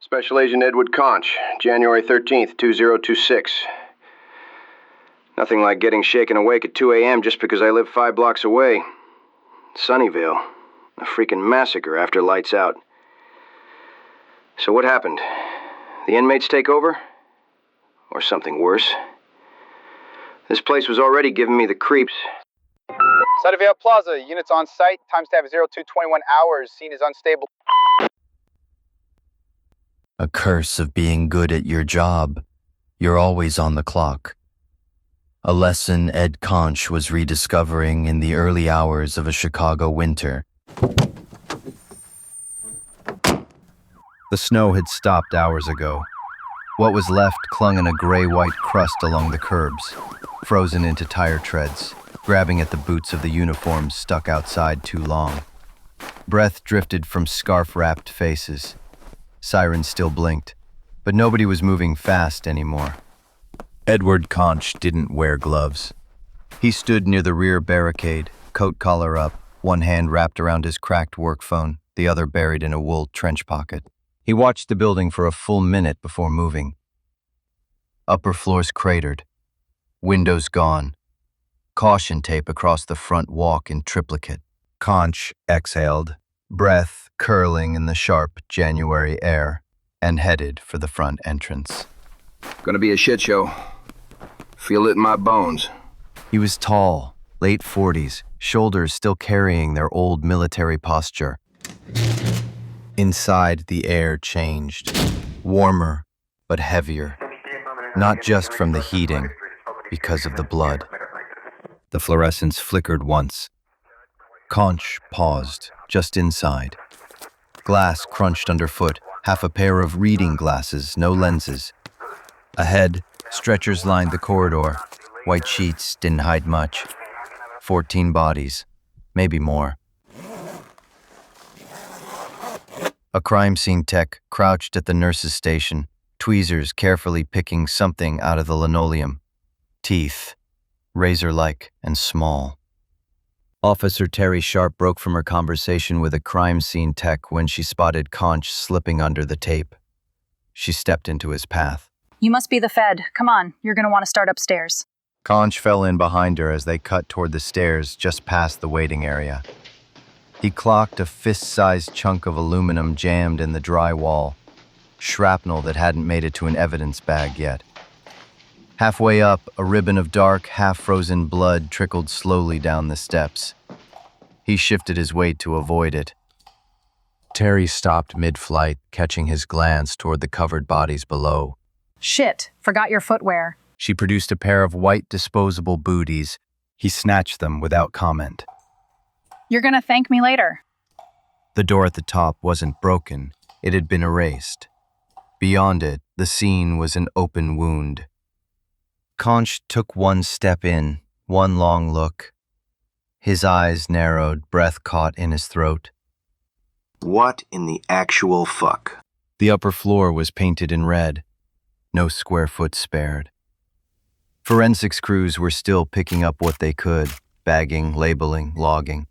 Special Agent Edward Conch, January 13th, 2026. Nothing like getting shaken awake at 2 a.m. just because I live 5 blocks away. Sunnyvale. A freaking massacre after lights out. So what happened? The inmates take over? Or something worse? This place was already giving me the creeps. Sunnyvale Plaza, units on site, timestamp 0221 hours, scene is unstable. A curse of being good at your job. You're always on the clock. A lesson Ed Conch was rediscovering in the early hours of a Chicago winter. The snow had stopped hours ago. What was left clung in a gray-white crust along the curbs, frozen into tire treads, grabbing at the boots of the uniforms stuck outside too long. Breath drifted from scarf-wrapped faces. Sirens still blinked, but nobody was moving fast anymore. Edward Conch didn't wear gloves. He stood near the rear barricade, coat collar up, one hand wrapped around his cracked work phone, the other buried in a wool trench pocket. He watched the building for a full minute before moving. Upper floors cratered, windows gone, caution tape across the front walk in triplicate. Conch exhaled, breath curling in the sharp January air, and headed for the front entrance. Gonna be a shit show. Feel it in my bones. He was tall, late 40s, shoulders still carrying their old military posture. Inside, the air changed, warmer but heavier, not just from the heating, because of the blood. The fluorescence flickered once. Conch paused, just inside. Glass crunched underfoot, half a pair of reading glasses, no lenses. Ahead, stretchers lined the corridor. White sheets didn't hide much. 14 bodies, maybe more. A crime scene tech crouched at the nurse's station, tweezers carefully picking something out of the linoleum. Teeth, razor-like and small. Officer Terry Sharp broke from her conversation with a crime scene tech when she spotted Conch slipping under the tape. She stepped into his path. You must be the Fed. Come on, you're going to want to start upstairs. Conch fell in behind her as they cut toward the stairs just past the waiting area. He clocked a fist-sized chunk of aluminum jammed in the dry wall, shrapnel that hadn't made it to an evidence bag yet. Halfway up, a ribbon of dark, half-frozen blood trickled slowly down the steps. He shifted his weight to avoid it. Terry stopped mid-flight, catching his glance toward the covered bodies below. Shit, forgot your footwear. She produced a pair of white disposable booties. He snatched them without comment. You're going to thank me later. The door at the top wasn't broken. It had been erased. Beyond it, the scene was an open wound. Conch took one step in, one long look. His eyes narrowed, breath caught in his throat. What in the actual fuck? The upper floor was painted in red. No square foot spared. Forensics crews were still picking up what they could, bagging, labeling, logging.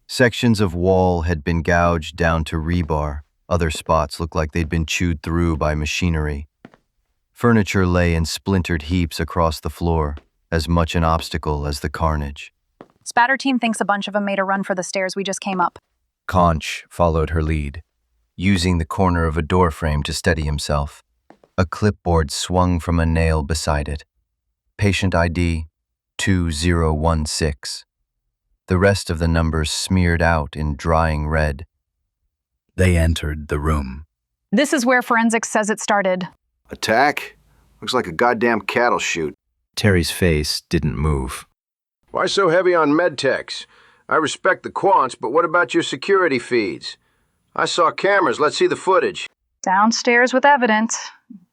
Sections of wall had been gouged down to rebar. Other spots looked like they'd been chewed through by machinery. Furniture lay in splintered heaps across the floor, as much an obstacle as the carnage. Spatter team thinks a bunch of them made a run for the stairs we just came up. Conch followed her lead, using the corner of a doorframe to steady himself. A clipboard swung from a nail beside it. Patient ID 2016. The rest of the numbers smeared out in drying red. They entered the room. This is where forensics says it started. Attack? Looks like a goddamn cattle chute. Terry's face didn't move. Why so heavy on medtechs? I respect the quants, but what about your security feeds? I saw cameras. Let's see the footage. Downstairs with evidence.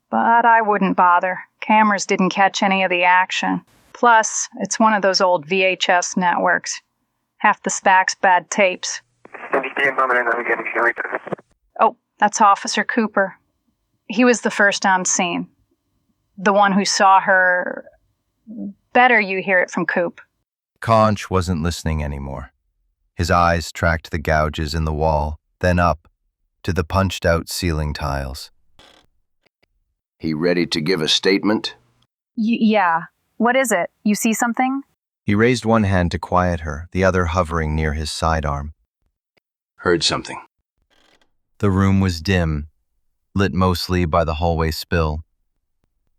But I wouldn't bother. Cameras didn't catch any of the action. Plus, it's one of those old VHS networks. Half the SPAC's bad tapes. Oh, that's Officer Cooper. He was the first on scene. The one who saw her. Better you hear it from Coop. Conch wasn't listening anymore. His eyes tracked the gouges in the wall, then up, to the punched-out ceiling tiles. He ready to give a statement? Yeah. What is it? You see something? He raised one hand to quiet her, the other hovering near his sidearm. Heard something. The room was dim, lit mostly by the hallway spill.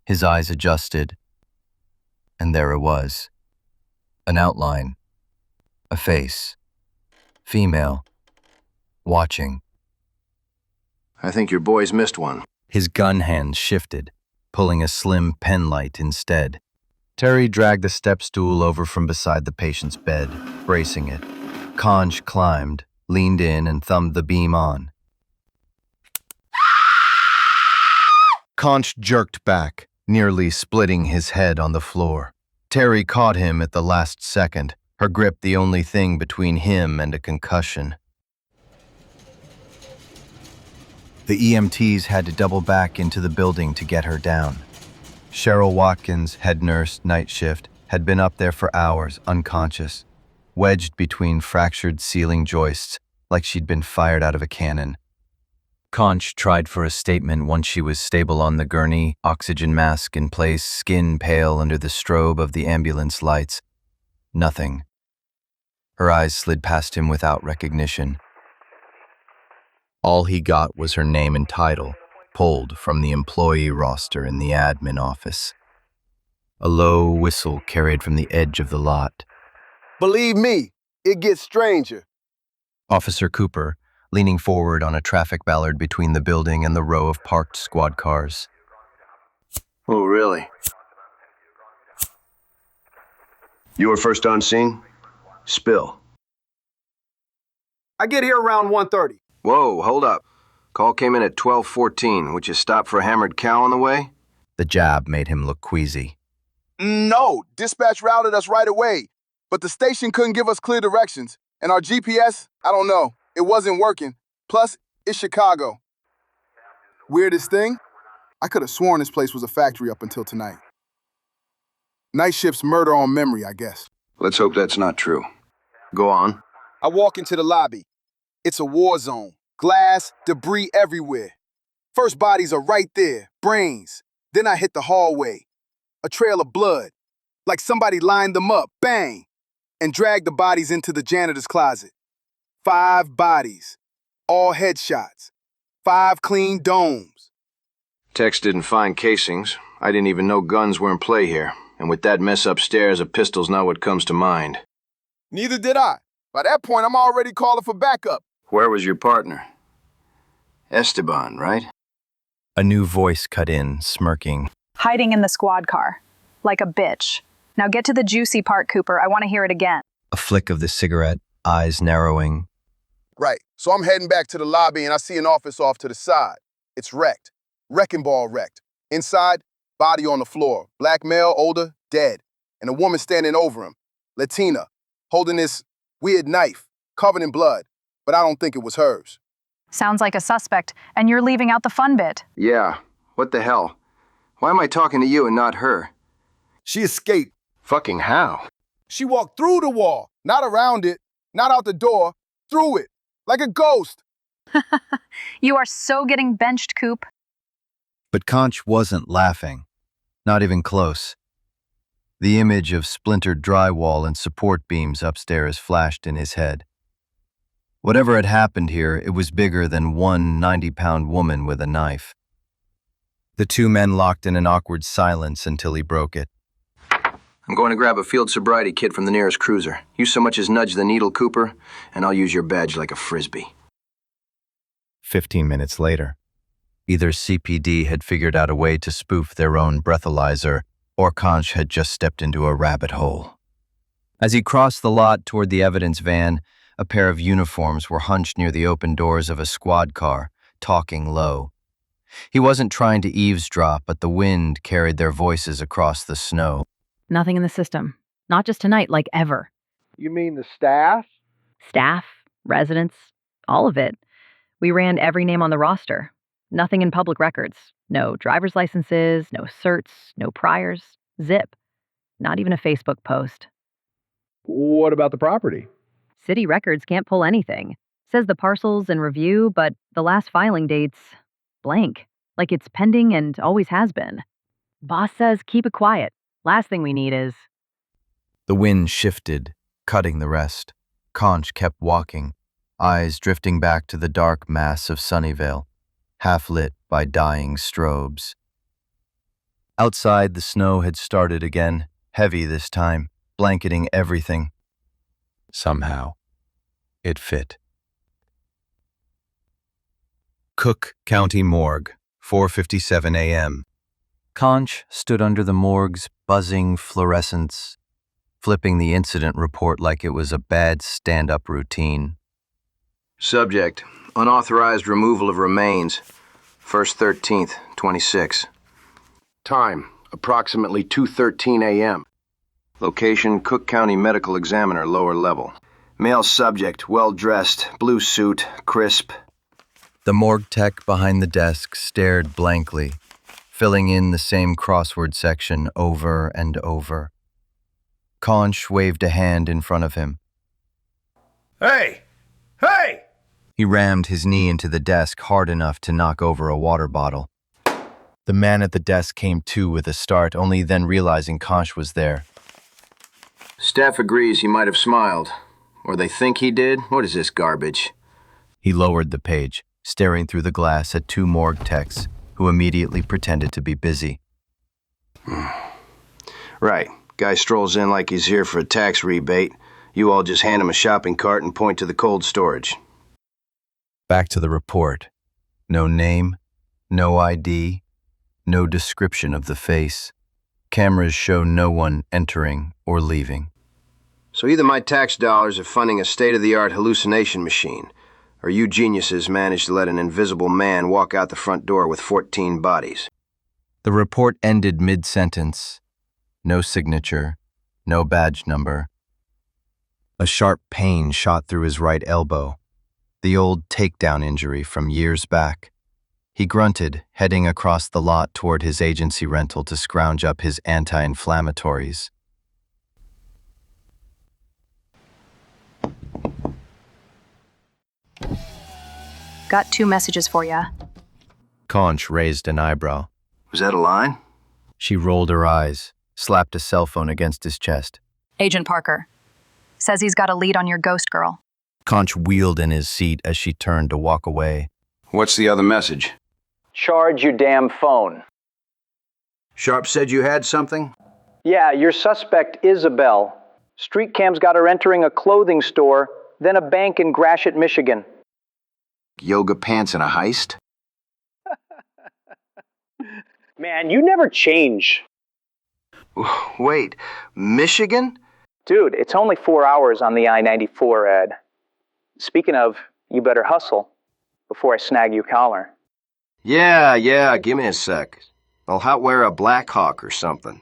His eyes adjusted, and there it was. An outline. A face. Female. Watching. I think your boys missed one. His gun hand shifted, pulling a slim pen light instead. Terry dragged the step stool over from beside the patient's bed, bracing it. Conch climbed, leaned in, and thumbed the beam on. Conch jerked back, nearly splitting his head on the floor. Terry caught him at the last second, her grip the only thing between him and a concussion. The EMTs had to double back into the building to get her down. Cheryl Watkins, head nurse, night shift, had been up there for hours, unconscious, wedged between fractured ceiling joists like she'd been fired out of a cannon. Conch tried for a statement once she was stable on the gurney, oxygen mask in place, skin pale under the strobe of the ambulance lights. Nothing. Her eyes slid past him without recognition. All he got was her name and title, pulled from the employee roster in the admin office. A low whistle carried from the edge of the lot. Believe me, it gets stranger. Officer Cooper, leaning forward on a traffic ballard between the building and the row of parked squad cars. Oh, really? You were first on scene? Spill. I get here around 1:30. Whoa, hold up. Call came in at 12:14. Would you stop for a hammered cow on the way? The jab made him look queasy. No, dispatch routed us right away, but the station couldn't give us clear directions, and our GPS, I don't know, it wasn't working. Plus, it's Chicago. Weirdest thing? I could have sworn this place was a factory up until tonight. Night shift's murder on memory, I guess. Let's hope that's not true. Go on. I walk into the lobby. It's a war zone. Glass, debris everywhere. First bodies are right there, brains. Then I hit the hallway. A trail of blood. Like somebody lined them up, bang, and dragged the bodies into the janitor's closet. 5 bodies. All headshots. 5 clean domes. Tex didn't find casings. I didn't even know guns were in play here. And with that mess upstairs, a pistol's not what comes to mind. Neither did I. By that point, I'm already calling for backup. Where was your partner? Esteban, right? A new voice cut in, smirking. Hiding in the squad car. Like a bitch. Now get to the juicy part, Cooper. I want to hear it again. A flick of the cigarette, eyes narrowing. Right, so I'm heading back to the lobby and I see an office off to the side. It's wrecked. Wrecking ball wrecked. Inside, body on the floor. Black male, older, dead. And a woman standing over him. Latina, holding this weird knife, covered in blood. But I don't think it was hers. Sounds like a suspect, and you're leaving out the fun bit. Yeah. What the hell? Why am I talking to you and not her? She escaped. Fucking how? She walked through the wall, not around it, not out the door, through it, like a ghost. You are so getting benched, Coop. But Conch wasn't laughing. Not even close. The image of splintered drywall and support beams upstairs flashed in his head. Whatever had happened here, it was bigger than one 90-pound woman with a knife. The two men locked in an awkward silence until he broke it. I'm going to grab a field sobriety kit from the nearest cruiser. You so much as nudge the needle, Cooper, and I'll use your badge like a frisbee. 15 minutes later, either CPD had figured out a way to spoof their own breathalyzer, or Conch had just stepped into a rabbit hole. As he crossed the lot toward the evidence van, a pair of uniforms were hunched near the open doors of a squad car, talking low. He wasn't trying to eavesdrop, but the wind carried their voices across the snow. Nothing in the system. Not just tonight, like ever. You mean the staff? Staff, residents, all of it. We ran every name on the roster. Nothing in public records. No driver's licenses, no certs, no priors. Zip. Not even a Facebook post. What about the property? City records can't pull anything. Says the parcel's in review, but the last filing date's blank. like it's pending and always has been. Boss says keep it quiet. Last thing we need is... The wind shifted, cutting the rest. Conch kept walking, eyes drifting back to the dark mass of Sunnyvale, half lit by dying strobes. Outside, the snow had started again, heavy this time, blanketing everything. Somehow, it fit. Cook County Morgue, 4:57 a.m. Conch stood under the morgue's buzzing fluorescence, flipping the incident report like it was a bad stand-up routine. Subject: unauthorized removal of remains. 1st 13th, 26. Time: approximately 2:13 a.m. Location: Cook County Medical Examiner, lower level. Male subject, well-dressed, blue suit, crisp. The morgue tech behind the desk stared blankly, filling in the same crossword section over and over. Conch waved a hand in front of him. Hey! Hey! He rammed his knee into the desk hard enough to knock over a water bottle. The man at the desk came to with a start, only then realizing Conch was there. Staff agrees he might have smiled. Or they think he did? What is this garbage? He lowered the page, staring through the glass at two morgue techs, who immediately pretended to be busy. Right. Guy strolls in like he's here for a tax rebate. You all just hand him a shopping cart and point to the cold storage. Back to the report. No name, no ID, no description of the face. Cameras show no one entering or leaving. So either my tax dollars are funding a state-of-the-art hallucination machine, or you geniuses managed to let an invisible man walk out the front door with 14 bodies. The report ended mid-sentence. No signature, no badge number. A sharp pain shot through his right elbow, the old takedown injury from years back. He grunted, heading across the lot toward his agency rental to scrounge up his anti-inflammatories. Got 2 messages for ya. Conch raised an eyebrow. Was that a line? She rolled her eyes, slapped a cell phone against his chest. Agent Parker. Says he's got a lead on your ghost girl. Conch wheeled in his seat as she turned to walk away. What's the other message? Charge your damn phone. Sharp said you had something? Yeah, your suspect, Isabel. Street cams got her entering a clothing store, then a bank in Gratiot, Michigan. Yoga pants and a heist? Man, you never change. Wait, Michigan? Dude, it's only 4 hours on the I-94, Ed. Speaking of, you better hustle before I snag your collar. Yeah, give me a sec. I'll hot wear a Black Hawk or something.